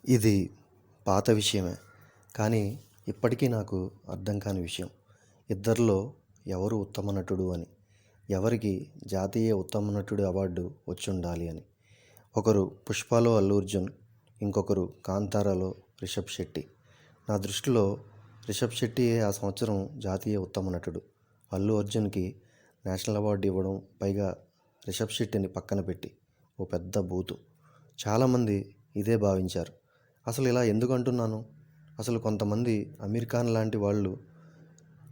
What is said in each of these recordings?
ఇది పాత విషయమే. కానీ ఇప్పటికీ నాకు అర్థం కాని విషయం. ఇద్దరిలో ఎవరు ఉత్తమ నటుడు అని. ఎవరికి జాతీయ ఉత్తమ నటుడు అవార్డు వచ్చుండాలి అని. ఒకరు 'పుష్పలో' అల్లు అర్జున్, ఇంకొకరు 'కాంతారాలో' రిషబ్ శెట్టి. నా దృష్టిలో రిషబ్ శెట్టియే ఆ సంవత్సరం జాతీయ ఉత్తమ నటుడు. అల్లు అర్జున్కి నేషనల్ అవార్డు ఇవ్వడం, పైగా రిషబ్ శెట్టిని పక్కన పెట్టి ఓ పెద్ద బూతు. చాలామంది ఇదే భావించారు. అసలు ఇలా ఎందుకు అంటున్నాను? అసలు కొంతమంది అమీర్ ఖాన్ లాంటి వాళ్ళు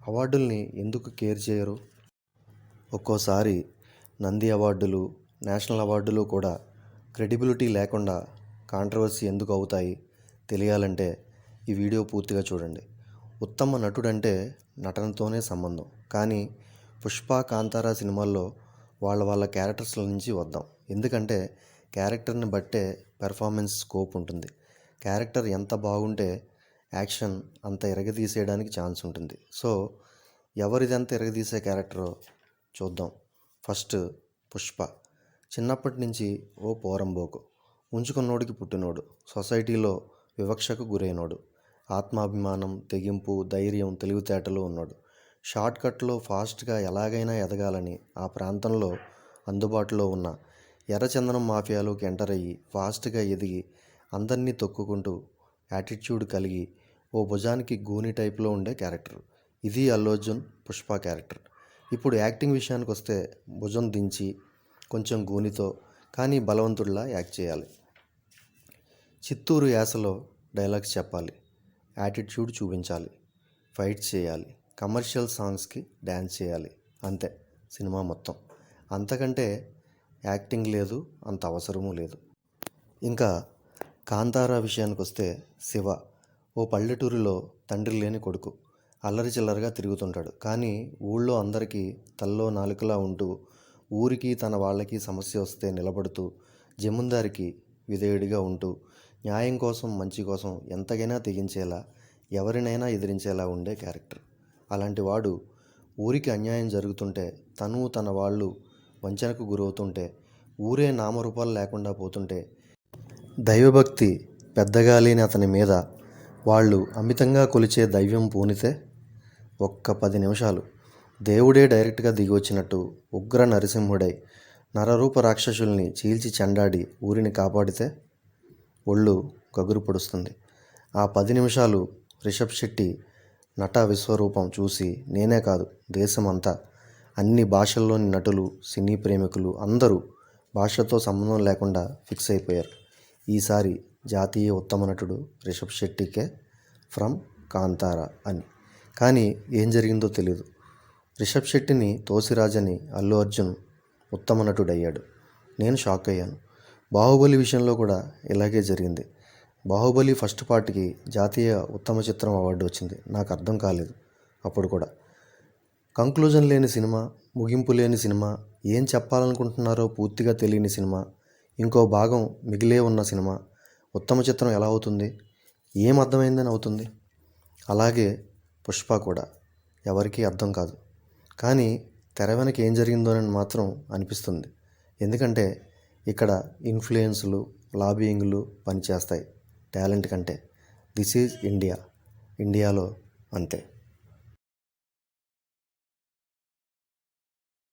అవార్డుల్ని ఎందుకు కేర్ చేయరు? ఒక్కోసారి నంది అవార్డులు, నేషనల్ అవార్డులు కూడా క్రెడిబిలిటీ లేకుండా కాంట్రవర్సీ ఎందుకు అవుతాయి తెలియాలంటే ఈ వీడియో పూర్తిగా చూడండి. ఉత్తమ నటుడంటే నటనతోనే సంబంధం. కానీ పుష్ప, కాంతారా సినిమాల్లో వాళ్ళ క్యారెక్టర్స్ల నుంచి వద్దాం. ఎందుకంటే క్యారెక్టర్ని బట్టే పెర్ఫార్మెన్స్ స్కోప్ ఉంటుంది. క్యారెక్టర్ ఎంత బాగుంటే యాక్షన్ అంత ఎరగదీసేయడానికి ఛాన్స్ ఉంటుంది. సో ఎవరిదెంత ఎరగదీసే క్యారెక్టరో చూద్దాం. ఫస్ట్ పుష్ప. చిన్నప్పటి నుంచి ఓ పోరంబోకు, ఉంచుకున్నోడికి పుట్టినోడు, సొసైటీలో వివక్షకు గురైనోడు, ఆత్మాభిమానం, తెగింపు, ధైర్యం, తెలివితేటలు ఉన్నాడు. షార్ట్కట్లో ఫాస్ట్గా ఎలాగైనా ఎదగాలని ఆ ప్రాంతంలో అందుబాటులో ఉన్న ఎర్రచందనం మాఫియాలోకి ఎంటర్ అయ్యి ఫాస్ట్గా ఎదిగి అందరినీ తొక్కుకుంటూ యాటిట్యూడ్ కలిగి ఓ భుజానికి గూని టైప్లో ఉండే క్యారెక్టర్. ఇది అల్లు అర్జున్ పుష్ప క్యారెక్టర్. ఇప్పుడు యాక్టింగ్ విషయానికి వస్తే భుజం దించి కొంచెం గూనితో కానీ బలవంతుడిలా యాక్ట్ చేయాలి. చిత్తూరు యాసలో డైలాగ్స్ చెప్పాలి, యాటిట్యూడ్ చూపించాలి, ఫైట్స్ చేయాలి, కమర్షియల్ సాంగ్స్కి డ్యాన్స్ చేయాలి. అంతే సినిమా మొత్తం. అంతకంటే యాక్టింగ్ లేదు, అంత అవసరమూ లేదు. ఇంకా కాంతారా విషయానికి వస్తే శివ ఓ పల్లెటూరిలో తండ్రి లేని కొడుకు. అల్లరి చిల్లరగా తిరుగుతుంటాడు. కానీ ఊళ్ళో అందరికీ తల్లో నాలుకలా ఉంటూ, ఊరికి తన వాళ్ళకి సమస్య వస్తే నిలబడుతూ, జమీందారికి విధేయుడిగా ఉంటూ, న్యాయం కోసం మంచి కోసం ఎంతకైనా తెగించేలా, ఎవరినైనా ఎదిరించేలా ఉండే క్యారెక్టర్. అలాంటి వాడు ఊరికి అన్యాయం జరుగుతుంటే, తను తన వాళ్ళు వంచనకు గురవుతుంటే, ఊరే నామరూపాలు లేకుండా పోతుంటే, దైవభక్తి పెద్దగా లేని అతని మీద వాళ్ళు అమితంగా కొలిచే దైవం పూనితే ఒక్క 10 నిమిషాలు దేవుడే డైరెక్ట్గా దిగి వచ్చినట్టు ఉగ్ర నరసింహుడై నరరూప రాక్షసుల్ని చీల్చి చెండాడి ఊరిని కాపాడితే ఒళ్ళు గగురు పొడుస్తుంది. ఆ 10 నిమిషాలు రిషబ్ శెట్టి నట విశ్వరూపం చూసి నేనే కాదు, దేశమంతా, అన్ని భాషల్లోని నటులు, సినీ ప్రేమికులు అందరూ భాషతో సంబంధం లేకుండా ఫిక్స్ అయిపోయారు. ఈసారి జాతీయ ఉత్తమ నటుడు రిషబ్ శెట్టికే ఫ్రమ్ కాంతారా అని. కానీ ఏం జరిగిందో తెలియదు. రిషబ్ శెట్టిని తోసిరాజని అల్లు అర్జున్ ఉత్తమ నటుడు అయ్యాడు. నేను షాక్ అయ్యాను. బాహుబలి విషయంలో కూడా ఇలాగే జరిగింది. బాహుబలి ఫస్ట్ పార్ట్కి జాతీయ ఉత్తమ చిత్రం అవార్డు వచ్చింది. నాకు అర్థం కాలేదు అప్పుడు కూడా. కంక్లూజన్ లేని సినిమా, ముగింపు లేని సినిమా, ఏం చెప్పాలనుకుంటున్నారో పూర్తిగా తెలియని సినిమా, ఇంకో భాగం మిగిలే ఉన్న సినిమా ఉత్తమ చిత్రం ఎలా అవుతుంది? ఏం అర్థమైందని అవుతుంది? అలాగే పుష్ప కూడా ఎవరికీ అర్థం కాదు. కానీ తెర వెనక ఏం జరిగిందోనని మాత్రం అనిపిస్తుంది. ఎందుకంటే ఇక్కడ ఇన్ఫ్లుయెన్స్లు, లాబియింగ్లు పనిచేస్తాయి టాలెంట్ కంటే. This is India. ఇండియాలో అంతే.